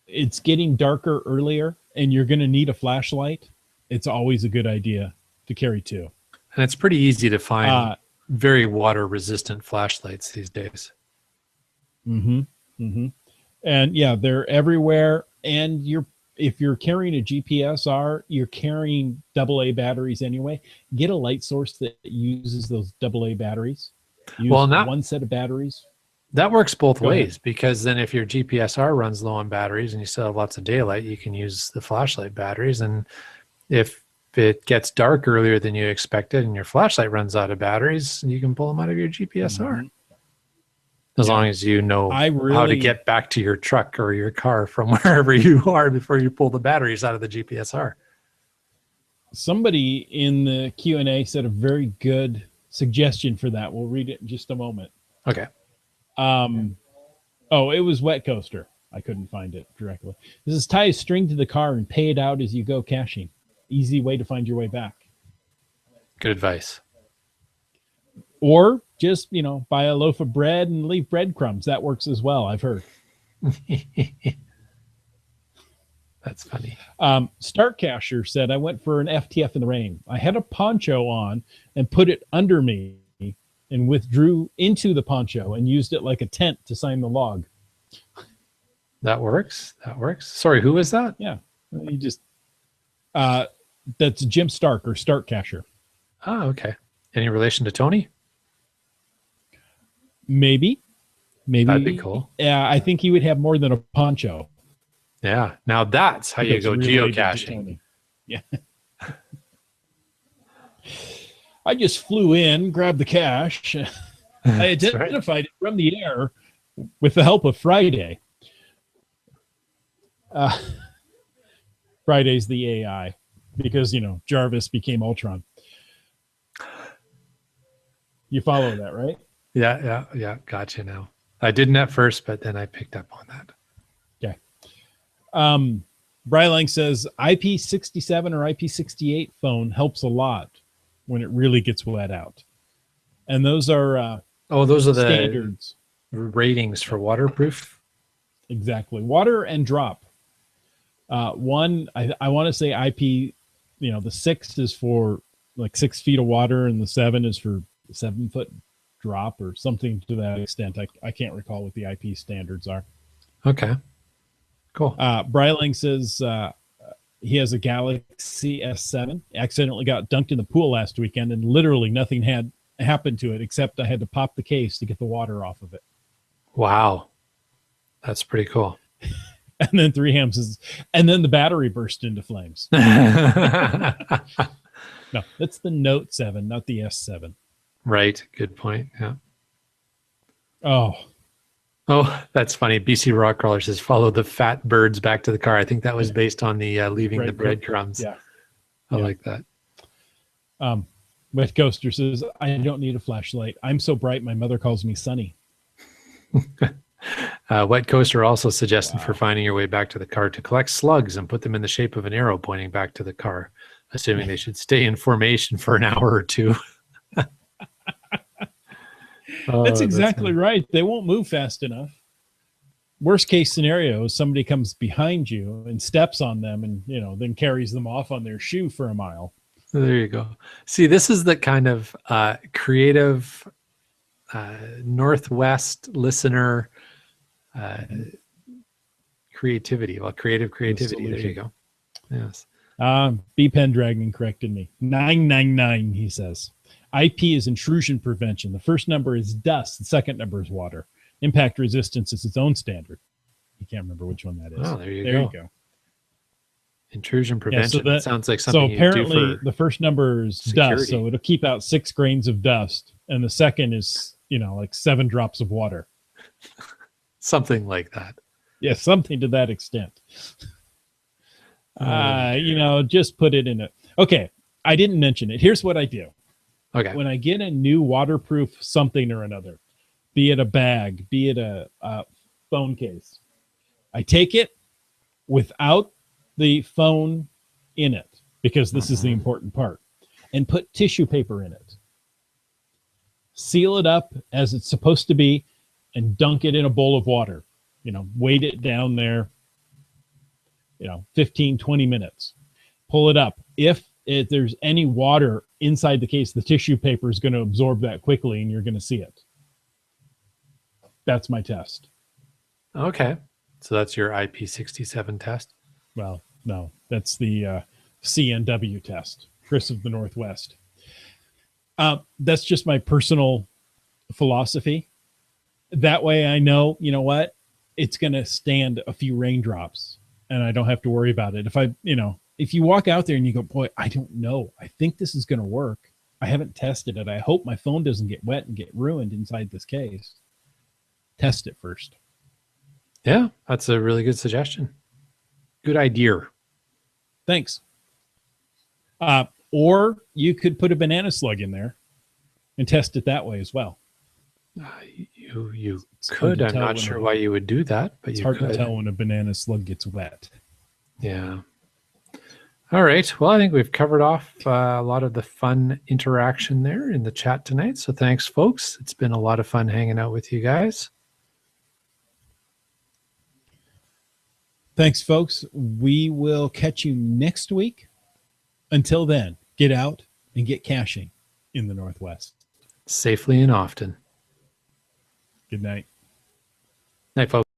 it's getting darker earlier and you're going to need a flashlight. It's always a good idea to carry 2. And it's pretty easy to find very water resistant flashlights these days. And yeah, they're everywhere. And if you're carrying a GPSR, you're carrying AA batteries anyway. Get a light source that uses those AA batteries. Use one set of batteries. That works both ways, because then if your GPSR runs low on batteries and you still have lots of daylight, you can use the flashlight batteries. And if it gets dark earlier than you expected and your flashlight runs out of batteries, you can pull them out of your GPSR. As long as you know how to get back to your truck or your car from wherever you are before you pull the batteries out of the GPSR. Somebody in the Q&A said a very good suggestion for that. We'll read it in just a moment. Okay. It was Wet Coaster. I couldn't find it directly. This is tie a string to the car and pay it out as you go caching. Easy way to find your way back. Good advice. Or just, buy a loaf of bread and leave breadcrumbs. That works as well, I've heard. That's funny. Start Cacher said, I went for an FTF in the rain. I had a poncho on and put it under me and withdrew into the poncho and used it like a tent to sign the log. That works. Sorry, who is that? Yeah. He just, that's Jim Stark or Start Cacher. Oh, okay. Any relation to Tony? Maybe. That'd be cool. Yeah, I think he would have more than a poncho. Yeah. Now that's how you go geocaching. Yeah. I just flew in, grabbed the cache. I identified it from the air with the help of Friday. Friday's the AI because, Jarvis became Ultron. You follow that, right? Yeah. Gotcha now. I didn't at first, but then I picked up on that. Okay. Brylang says IP67 or IP68 phone helps a lot when it really gets wet out. And those are those are the standards ratings for waterproof. Exactly. Water and drop. One, I want to say IP, the 6 is for like 6 feet of water and the 7 is for 7-foot drop or something to that extent. I can't recall what the IP standards are. Okay. Cool. Bryling says he has a Galaxy S7. Accidentally got dunked in the pool last weekend and literally nothing had happened to it except I had to pop the case to get the water off of it. Wow. That's pretty cool. And then 3 Hams says, and then the battery burst into flames. No, that's the Note 7, not the S7. Right. Good point. Yeah. Oh, that's funny. BC Rock Crawler says, follow the fat birds back to the car. I think that was based on the leaving the breadcrumbs. Yeah. I like that. Wet Coaster says, I don't need a flashlight. I'm so bright, my mother calls me Sunny. Wet Coaster also suggested for finding your way back to the car to collect slugs and put them in the shape of an arrow pointing back to the car, assuming they should stay in formation for an hour or 2. That's exactly right. They won't move fast enough. Worst case scenario is somebody comes behind you and steps on them and, then carries them off on their shoe for a mile. There you go. See, this is the kind of creative NorthWest listener creativity. Well, creative creativity. There you go. Yes. B Pendragon corrected me. 999, he says. IP is intrusion prevention. The first number is dust. The second number is water. Impact resistance is its own standard. You can't remember which one that is. Oh, there you You go. Intrusion prevention. Yeah, That sounds like something so you apparently do for the first number is security. dust, so it'll keep out 6 grains of dust, and the second is like 7 drops of water. something like that. Yeah, something to that extent. Just put it in it. Okay, I didn't mention it. Here's what I do. Okay. When I get a new waterproof something or another, be it a bag, be it a phone case, I take it without the phone in it, because this is the important part, and put tissue paper in it. Seal it up as it's supposed to be and dunk it in a bowl of water. Weight it down there, 15, 20 minutes. Pull it up. If there's any water inside the case, the tissue paper is going to absorb that quickly and you're going to see it. That's my test. Okay. So that's your IP67 test? Well, no, that's the CNW test, Chris of the Northwest. That's just my personal philosophy. That way I know, what? It's going to stand a few raindrops and I don't have to worry about it. If you walk out there and you go, boy, I don't know. I think this is going to work. I haven't tested it. I hope my phone doesn't get wet and get ruined inside this case. Test it first. Yeah, that's a really good suggestion. Good idea. Thanks. Or you could put a banana slug in there and test it that way as well. You could. I'm not sure why you would do that, but it's hard to tell when a banana slug gets wet. Yeah. All right. Well, I think we've covered off a lot of the fun interaction there in the chat tonight. So thanks, folks. It's been a lot of fun hanging out with you guys. Thanks, folks. We will catch you next week. Until then, get out and get caching in the Northwest. Safely and often. Good night. Night, folks.